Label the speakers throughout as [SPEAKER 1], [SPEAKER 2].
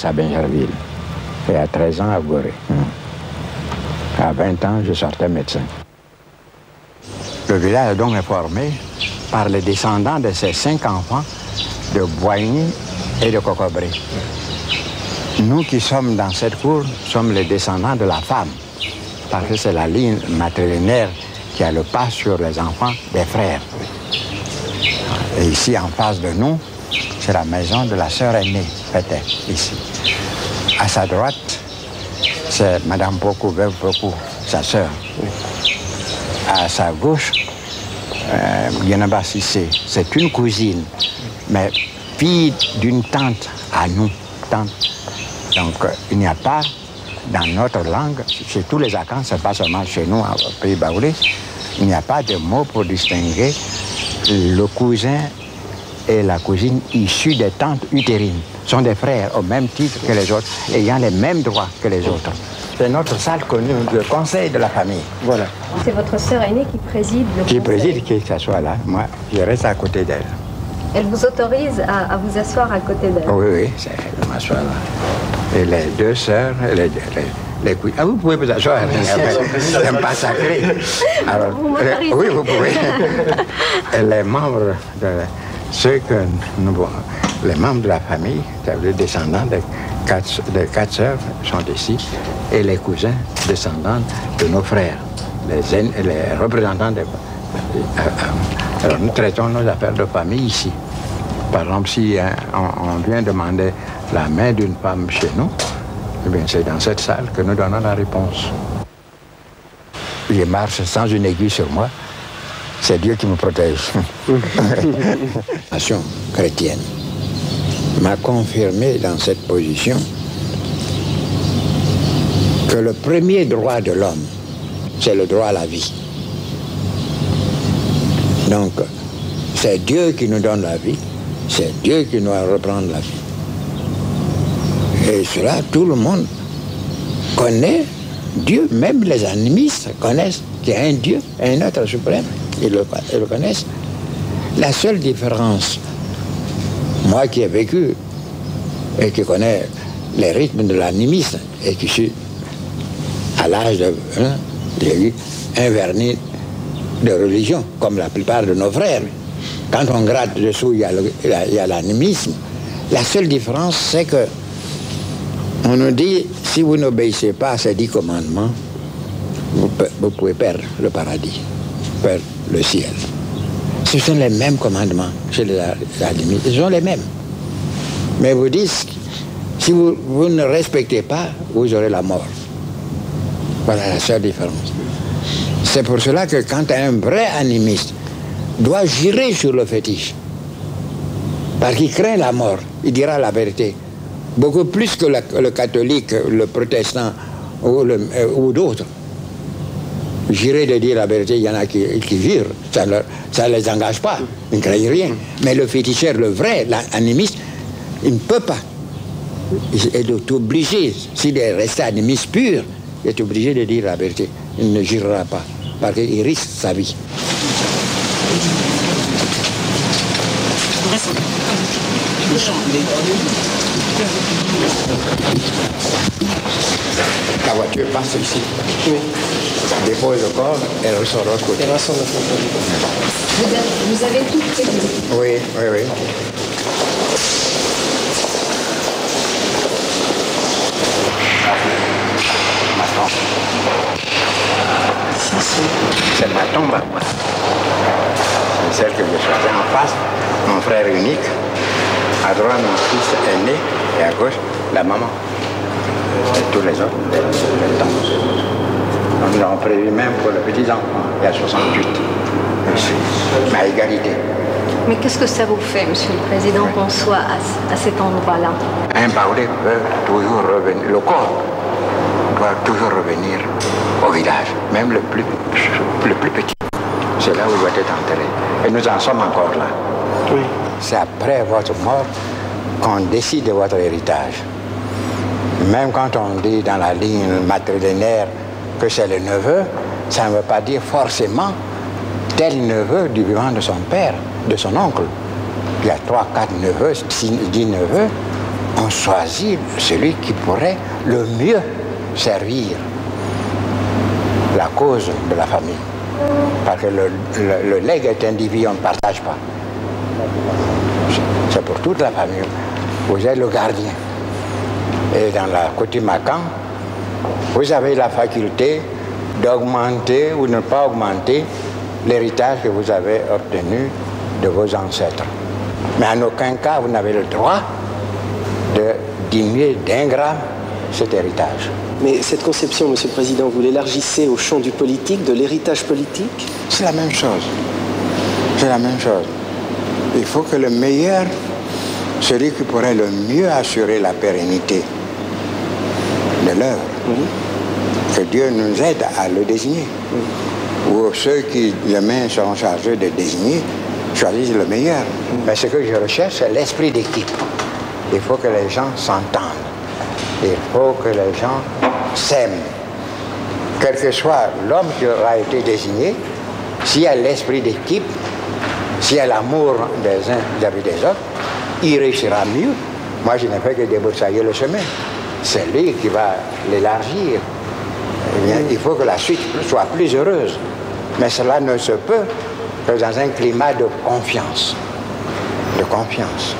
[SPEAKER 1] à Bingerville. Et à 13 ans, à Gorée. À 20 ans, je sortais médecin. Le village est donc formé par les descendants de ces 5 enfants de Boigny et de Cocobré. Nous qui sommes dans cette cour sommes les descendants de la femme, parce que c'est la ligne matrilinéaire qui a le pas sur les enfants des frères. Et ici, en face de nous, c'est la maison de la sœur aînée, peut-être, ici. À sa droite, c'est Madame Pocou, Veuve Pocou, sa sœur. À sa gauche, Yenaba Sissé, c'est une cousine, mais fille d'une tante à nous. Tante. Donc, il n'y a pas, dans notre langue, chez tous les Akans, c'est pas seulement chez nous, au pays baoulé, il n'y a pas de mot pour distinguer le cousin et la cousine issus des tantes utérines. Sont des frères au même titre que les autres, ayant les mêmes droits que les autres. C'est notre salle connue, le conseil de la famille. Voilà.
[SPEAKER 2] C'est votre sœur aînée qui préside le conseil.
[SPEAKER 1] Qui préside, qui s'assoit là. Moi, je reste à côté d'elle.
[SPEAKER 2] Elle vous autorise à vous asseoir à côté d'elle?
[SPEAKER 1] Oui, oui, je m'assois là. Et les deux sœurs, ah, vous pouvez vous asseoir. C'est pas sacré. Alors, oui, vous pouvez. Et les membres de ceux que nous, les membres de la famille, les descendants des 4 sœurs sont ici, et les cousins descendants de nos frères, les représentants des... Alors nous traitons nos affaires de famille ici. Par exemple, si on vient demander la main d'une femme chez nous, eh bien c'est dans cette salle que nous donnons la réponse. Je marche sans une aiguille sur moi, c'est Dieu qui me protège. La nation chrétienne m'a confirmé dans cette position que le premier droit de l'homme, c'est le droit à la vie. Donc, c'est Dieu qui nous donne la vie, c'est Dieu qui doit reprendre la vie. Et cela, tout le monde connaît Dieu, même les animistes connaissent qu'il y a un Dieu, un être suprême, ils le connaissent. La seule différence, moi qui ai vécu et qui connais les rythmes de l'animisme et qui suis à l'âge de... j'ai eu un vernis de religion, comme la plupart de nos frères. Quand on gratte dessous, il y a l'animisme. La seule différence, c'est que on nous dit, si vous n'obéissez pas à ces 10 commandements, vous pouvez perdre le paradis, perdre le ciel. Ce sont les mêmes commandements chez les animistes, ce sont les mêmes. Mais vous dites, si vous ne respectez pas, vous aurez la mort. Voilà la seule différence. C'est pour cela que quand un vrai animiste doit jurer sur le fétiche, parce qu'il craint la mort, il dira la vérité. Beaucoup plus que le catholique, le protestant ou d'autres. Jurer de dire la vérité, il y en a qui jurent, ça ne les engage pas, ils ne craignent rien. Mais le féticheur, le vrai, l'animiste, il ne peut pas. Il est obligé, s'il est resté animiste pur, il est obligé de dire la vérité. Il ne jurera pas, parce qu'il risque sa vie. La voiture passe ici. Oui. Dépose le corps, elle ressort de l'autre côté.
[SPEAKER 2] Vous avez tout prévu?
[SPEAKER 1] Oui, oui, oui. C'est ma tombe à moi. C'est celle que j'ai choisie en face, mon frère unique. À droite, mon fils aîné, et à gauche, la maman. Et tous les autres, les tantes. Nous avons prévu même pour les petits-enfants, il y a 68. Mais à égalité.
[SPEAKER 2] Mais qu'est-ce que ça vous fait, Monsieur le Président, qu'on soit à cet endroit-là?
[SPEAKER 1] Un baoulé veut toujours revenir, le corps doit toujours revenir au village, même le plus petit. C'est là où il doit être enterré. Et nous en sommes encore là. Oui. C'est après votre mort qu'on décide de votre héritage. Même quand on dit dans la ligne matrilinéaire que c'est le neveu, ça ne veut pas dire forcément tel neveu du vivant de son père, de son oncle. Il y a 3, 4 neveux, 10 neveux, on choisit celui qui pourrait le mieux servir la cause de la famille. Parce que le legs est individu, on ne partage pas. C'est pour toute la famille. Vous êtes le gardien. Et dans la coutume Macan, vous avez la faculté d'augmenter ou ne pas augmenter l'héritage que vous avez obtenu de vos ancêtres. Mais en aucun cas, vous n'avez le droit de diminuer d'un gramme cet héritage.
[SPEAKER 3] Mais cette conception, Monsieur le Président, vous l'élargissez au champ du politique, de l'héritage politique?
[SPEAKER 1] C'est la même chose. C'est la même chose. Il faut que le meilleur, celui qui pourrait le mieux assurer la pérennité de l'œuvre, que Dieu nous aide à le désigner. Ou ceux qui, demain, seront chargés de désigner, choisissent le meilleur. Mais ce que je recherche, c'est l'esprit d'équipe. Il faut que les gens s'entendent. Il faut que les gens s'aiment. Quel que soit l'homme qui aura été désigné, s'il y a l'esprit d'équipe, s'il y a l'amour des uns vis-à-vis des autres, il réussira mieux. Moi, je n'ai fait que débroussailler le chemin. C'est lui qui va l'élargir. Il faut que la suite soit plus heureuse. Mais cela ne se peut que dans un climat de confiance. De confiance.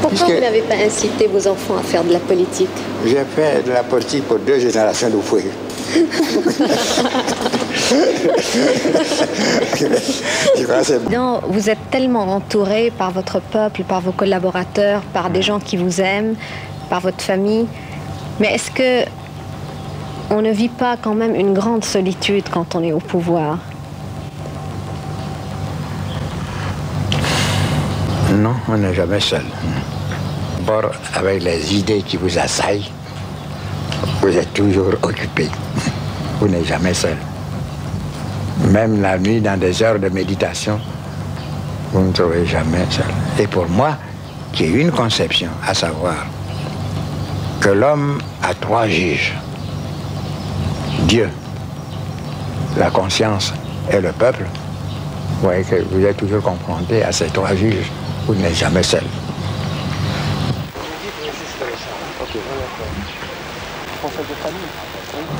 [SPEAKER 2] Pourquoi vous n'avez pas incité vos enfants à faire de la politique?
[SPEAKER 1] J'ai fait de la politique pour 2 générations de fouilles.
[SPEAKER 2] Vous êtes tellement entouré par votre peuple, par vos collaborateurs, par des gens qui vous aiment, par votre famille. Mais est-ce que on ne vit pas quand même une grande solitude quand on est au pouvoir?
[SPEAKER 1] Non, on n'est jamais seul. D'abord, avec les idées qui vous assaillent, vous êtes toujours occupé. Vous n'êtes jamais seul. Même la nuit, dans des heures de méditation, vous ne trouvez jamais seul. Et pour moi, qui ai une conception, à savoir que l'homme a 3 juges. Dieu, la conscience et le peuple. Vous voyez que vous êtes toujours confronté à ces 3 juges. Vous n'êtes jamais seul.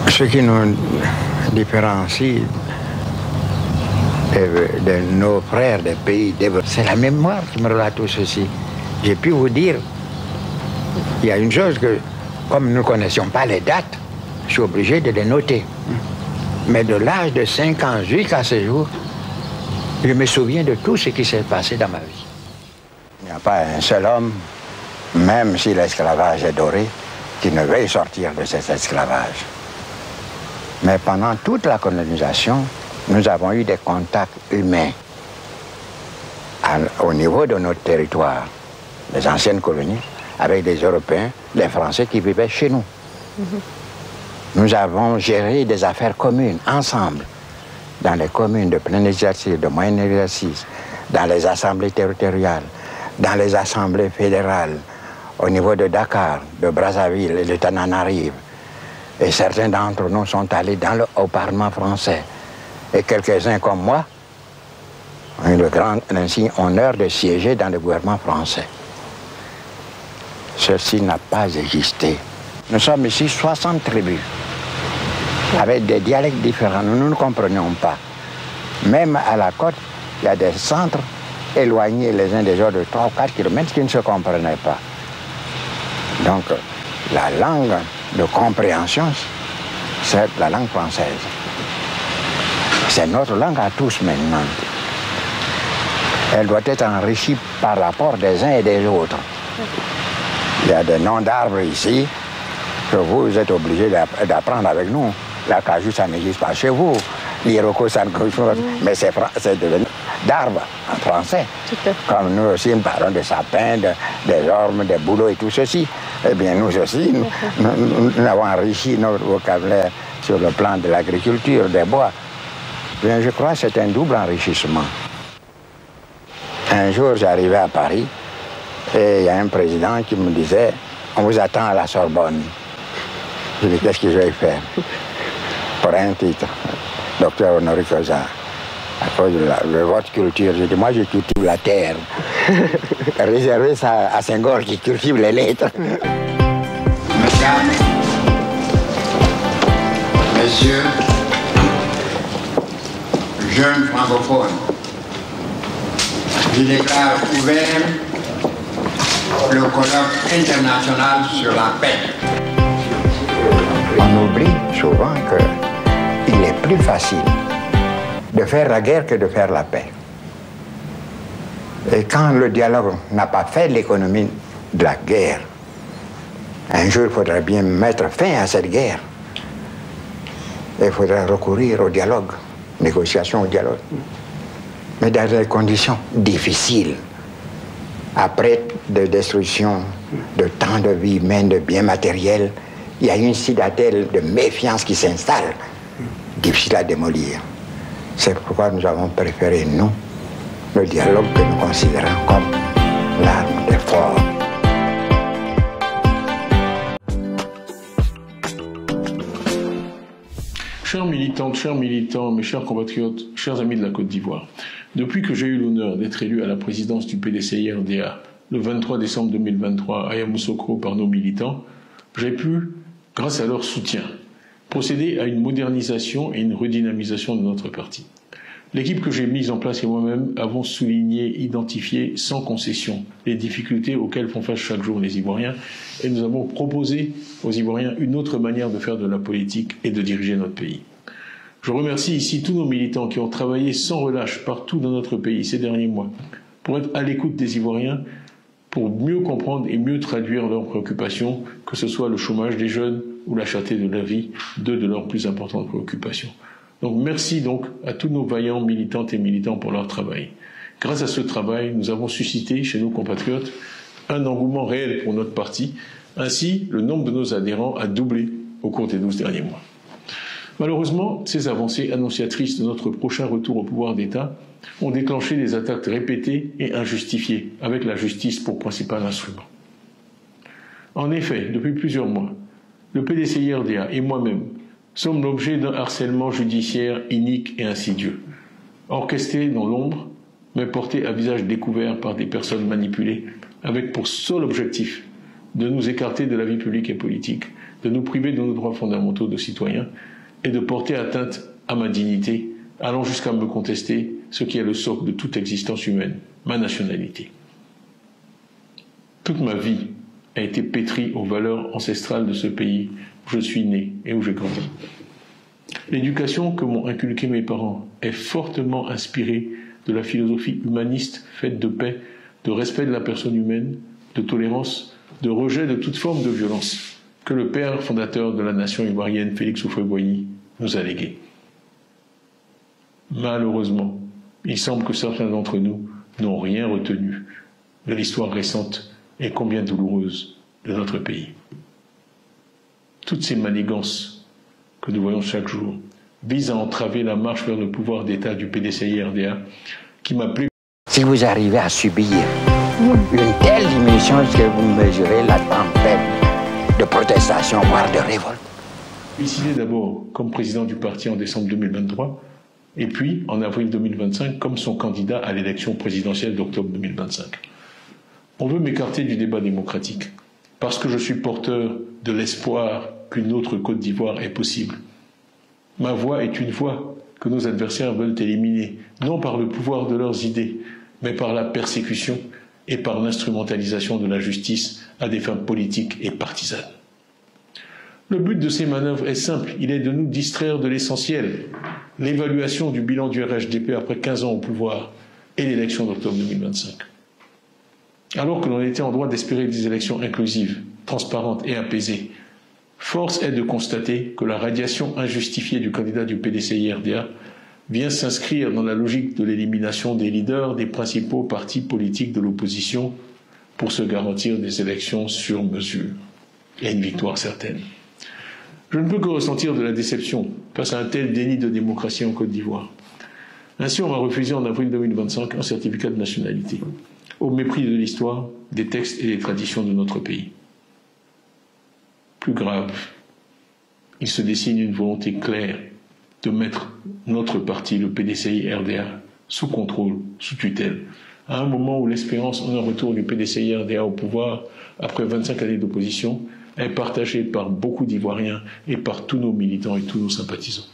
[SPEAKER 1] Ce qui nous différencie de nos frères des pays développés, c'est la mémoire qui me relate tout ceci. J'ai pu vous dire, il y a une chose que, comme nous ne connaissions pas les dates, je suis obligé de les noter. Mais de l'âge de 5 ans jusqu'à ce jour, je me souviens de tout ce qui s'est passé dans ma vie. Il n'y a pas un seul homme, même si l'esclavage est doré, qui ne veuille sortir de cet esclavage. Mais pendant toute la colonisation, nous avons eu des contacts humains au niveau de notre territoire, les anciennes colonies, avec des Européens, les Français qui vivaient chez nous. Nous avons géré des affaires communes, ensemble, dans les communes de plein exercice, de moyen exercice, dans les assemblées territoriales, dans les assemblées fédérales, au niveau de Dakar, de Brazzaville et de Tananarive. Et certains d'entre nous sont allés au Parlement français. Et quelques-uns comme moi ont eu le grand insigne honneur de siéger dans le gouvernement français. Ceci n'a pas existé. Nous sommes ici 60 tribus, avec des dialectes différents. Nous ne comprenions pas. Même à la côte, il y a des centres éloignés les uns des autres de 3 ou 4 kilomètres qui ne se comprenaient pas. Donc, la langue de compréhension, c'est la langue française. C'est notre langue à tous maintenant. Elle doit être enrichie par rapport des uns et des autres. Il y a des noms d'arbres ici que vous êtes obligés d'apprendre avec nous. L'acajou, ça n'existe pas chez vous. L'iroko, ça n'existe pas. Mais c'est devenu d'arbres en français. Comme nous aussi, nous parlons de sapins, des ormes, des bouleaux et tout ceci. Eh bien, nous aussi, nous avons enrichi notre vocabulaire sur le plan de l'agriculture, des bois. Bien, je crois que c'est un double enrichissement. Un jour, j'arrivais à Paris et il y a un président qui me disait « On vous attend à la Sorbonne ». Je dis « Qu'est-ce que je vais faire ?» Pour un titre, docteur honoris causa, à cause de votre culture. Je dis « Moi, je cultive la terre. Réservez ça à Senghor qui cultive les lettres. Mesdames, messieurs, jeunes francophones, je déclare ouvert le colloque international sur la paix. On oublie souvent qu'il est plus facile de faire la guerre que de faire la paix. Et quand le dialogue n'a pas fait l'économie de la guerre, un jour il faudra bien mettre fin à cette guerre. Il faudra recourir au dialogue, négociation au dialogue. Mais dans des conditions difficiles. Après de destruction de tant de vies humaines, de biens matériels, il y a une citadelle de méfiance qui s'installe, difficile à démolir. C'est pourquoi nous avons préféré, nous, le dialogue que nous considérons comme l'arme des forts.
[SPEAKER 4] Chères militantes, chers militants, mes chers compatriotes, chers amis de la Côte d'Ivoire, depuis que j'ai eu l'honneur d'être élu à la présidence du PDCI-RDA le 23 décembre 2023 à Yamoussoukro par nos militants, j'ai pu, grâce à leur soutien, procéder à une modernisation et une redynamisation de notre parti. L'équipe que j'ai mise en place et moi-même avons souligné, identifié sans concession les difficultés auxquelles font face chaque jour les Ivoiriens et nous avons proposé aux Ivoiriens une autre manière de faire de la politique et de diriger notre pays. Je remercie ici tous nos militants qui ont travaillé sans relâche partout dans notre pays ces derniers mois pour être à l'écoute des Ivoiriens, pour mieux comprendre et mieux traduire leurs préoccupations, que ce soit le chômage des jeunes ou la cherté de la vie, deux de leurs plus importantes préoccupations. Donc merci donc à tous nos vaillants militantes et militants pour leur travail. Grâce à ce travail, nous avons suscité chez nos compatriotes un engouement réel pour notre parti. Ainsi, le nombre de nos adhérents a doublé au cours des 12 derniers mois. Malheureusement, ces avancées annonciatrices de notre prochain retour au pouvoir d'État ont déclenché des attaques répétées et injustifiées, avec la justice pour principal instrument. En effet, depuis plusieurs mois, le PDCI-RDA et moi-même sommes l'objet d'un harcèlement judiciaire inique et insidieux, orchestré dans l'ombre, mais porté à visage découvert par des personnes manipulées, avec pour seul objectif de nous écarter de la vie publique et politique, de nous priver de nos droits fondamentaux de citoyens et de porter atteinte à ma dignité, allant jusqu'à me contester ce qui est le socle de toute existence humaine, ma nationalité. Toute ma vie a été pétrie aux valeurs ancestrales de ce pays où je suis né et où j'ai grandi. L'éducation que m'ont inculquée mes parents est fortement inspirée de la philosophie humaniste faite de paix, de respect de la personne humaine, de tolérance, de rejet de toute forme de violence que le père fondateur de la nation ivoirienne, Félix Houphouët-Boigny, nous a légué. Malheureusement, il semble que certains d'entre nous n'ont rien retenu de l'histoire récente et combien douloureuse de notre pays. Toutes ces manigances que nous voyons chaque jour visent à entraver la marche vers le pouvoir d'État du PDCI-RDA qui m'a plu.
[SPEAKER 1] Si vous arrivez à subir une telle diminution, est-ce que vous mesurez la tempête de protestation, voire de révolte?
[SPEAKER 4] Décidé d'abord comme président du parti en décembre 2023, et puis en avril 2025 comme son candidat à l'élection présidentielle d'octobre 2025. On veut m'écarter du débat démocratique, parce que je suis porteur de l'espoir qu'une autre Côte d'Ivoire est possible. Ma voix est une voix que nos adversaires veulent éliminer, non par le pouvoir de leurs idées, mais par la persécution et par l'instrumentalisation de la justice à des fins politiques et partisanes. Le but de ces manœuvres est simple, il est de nous distraire de l'essentiel, l'évaluation du bilan du RHDP après 15 ans au pouvoir et l'élection d'octobre 2025. Alors que l'on était en droit d'espérer des élections inclusives, transparentes et apaisées, force est de constater que la radiation injustifiée du candidat du PDCI-RDA vient s'inscrire dans la logique de l'élimination des leaders des principaux partis politiques de l'opposition pour se garantir des élections sur mesure et une victoire certaine. Je ne peux que ressentir de la déception face à un tel déni de démocratie en Côte d'Ivoire. Ainsi, on m'a refusé en avril 2025 un certificat de nationalité, au mépris de l'histoire, des textes et des traditions de notre pays. Plus grave, il se dessine une volonté claire de mettre notre parti, le PDCI-RDA, sous contrôle, sous tutelle, à un moment où l'espérance en un retour du PDCI-RDA au pouvoir, après 25 années d'opposition, est partagée par beaucoup d'Ivoiriens et par tous nos militants et tous nos sympathisants.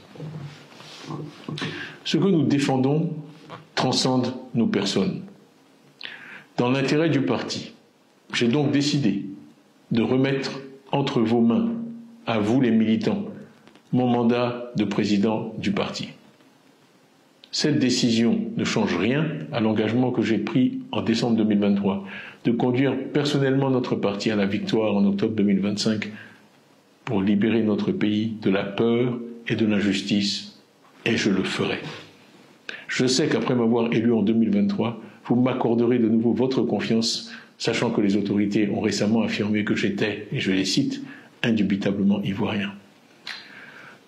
[SPEAKER 4] Ce que nous défendons transcende nos personnes. Dans l'intérêt du parti, j'ai donc décidé de remettre entre vos mains, à vous les militants, mon mandat de président du parti. Cette décision ne change rien à l'engagement que j'ai pris en décembre 2023 de conduire personnellement notre parti à la victoire en octobre 2025 pour libérer notre pays de la peur et de l'injustice, et je le ferai. Je sais qu'après m'avoir élu en 2023, vous m'accorderez de nouveau votre confiance, sachant que les autorités ont récemment affirmé que j'étais, et je les cite, indubitablement ivoirien.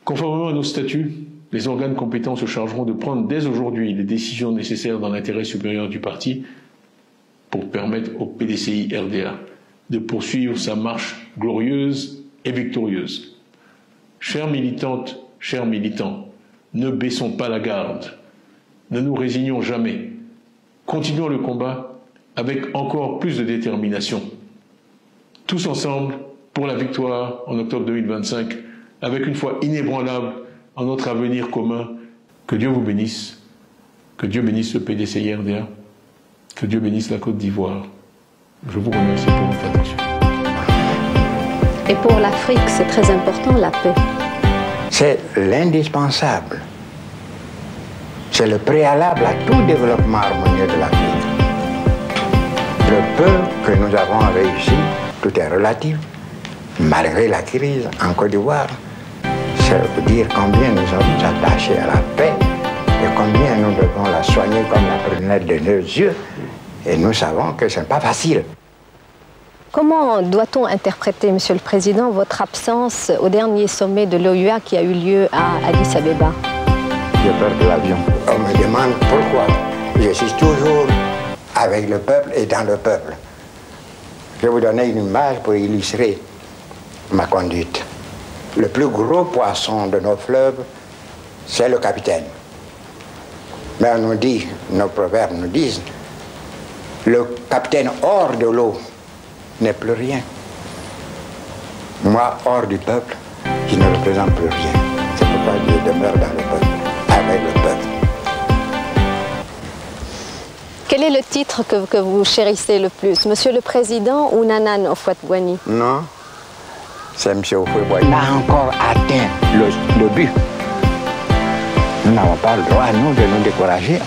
[SPEAKER 4] Conformément à nos statuts, les organes compétents se chargeront de prendre dès aujourd'hui les décisions nécessaires dans l'intérêt supérieur du parti pour permettre au PDCI-RDA de poursuivre sa marche glorieuse et victorieuse. Chères militantes, chers militants, ne baissons pas la garde, ne nous résignons jamais, continuons le combat avec encore plus de détermination. Tous ensemble pour la victoire en octobre 2025, avec une foi inébranlable en notre avenir commun. Que Dieu vous bénisse, que Dieu bénisse le PDCI-RDA, que Dieu bénisse la Côte d'Ivoire. Je vous remercie pour votre attention.
[SPEAKER 2] Et pour l'Afrique, c'est très important la paix.
[SPEAKER 1] C'est l'indispensable. C'est le préalable à tout développement harmonieux de l'Afrique. Le peu que nous avons réussi, tout est relatif, malgré la crise en Côte d'Ivoire. Ça veut dire combien nous sommes attachés à la paix et combien nous devons la soigner comme la prunelle de nos yeux. Et nous savons que ce n'est pas facile.
[SPEAKER 2] Comment doit-on interpréter, Monsieur le Président, votre absence au dernier sommet de l'OUA qui a eu lieu à Addis Abeba?
[SPEAKER 1] J'ai peur de l'avion. On me demande pourquoi. Je suis toujours avec le peuple et dans le peuple. Je vais vous donner une image pour illustrer ma conduite. Le plus gros poisson de nos fleuves, c'est le capitaine. Mais on nous dit, nos proverbes nous disent, le capitaine hors de l'eau n'est plus rien. Moi, hors du peuple, je ne représente plus rien. C'est pourquoi je demeure dans le peuple, avec le peuple.
[SPEAKER 2] Quel est le titre que vous chérissez le plus, Monsieur le Président ou Nana Houphouët-Boigny?
[SPEAKER 1] Non, c'est M. Houphouët-Boigny. On a encore atteint le but. Nous n'avons pas le droit, nous, de nous décourager.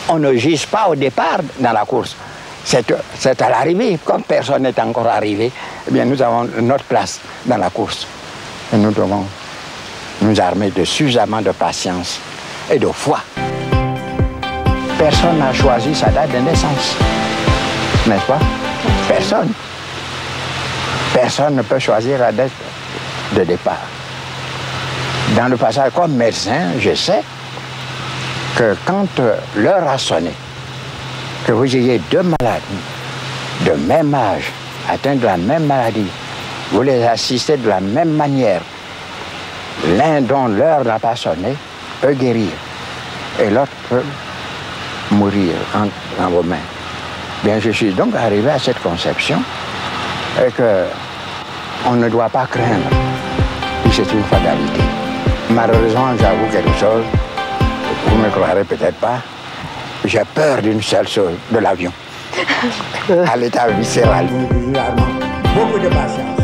[SPEAKER 1] On ne gise pas au départ dans la course. C'est à l'arrivée. Comme personne n'est encore arrivé, eh bien, nous avons notre place dans la course. Et nous devons nous armer de suffisamment de patience et de foi. Personne n'a choisi sa date de naissance. N'est-ce pas? Personne. Personne ne peut choisir la date de départ. Dans le passage, comme médecin, je sais que quand l'heure a sonné, que vous ayez deux malades de même âge, atteints de la même maladie, vous les assistez de la même manière, l'un dont l'heure n'a pas sonné peut guérir et l'autre peut mourir en vos mains. Bien, je suis donc arrivé à cette conception et que on ne doit pas craindre, c'est une fatalité. Malheureusement, j'avoue quelque chose, vous ne me croirez peut-être pas, j'ai peur d'une seule chose, de l'avion. À l'état viscéral. Beaucoup de patience.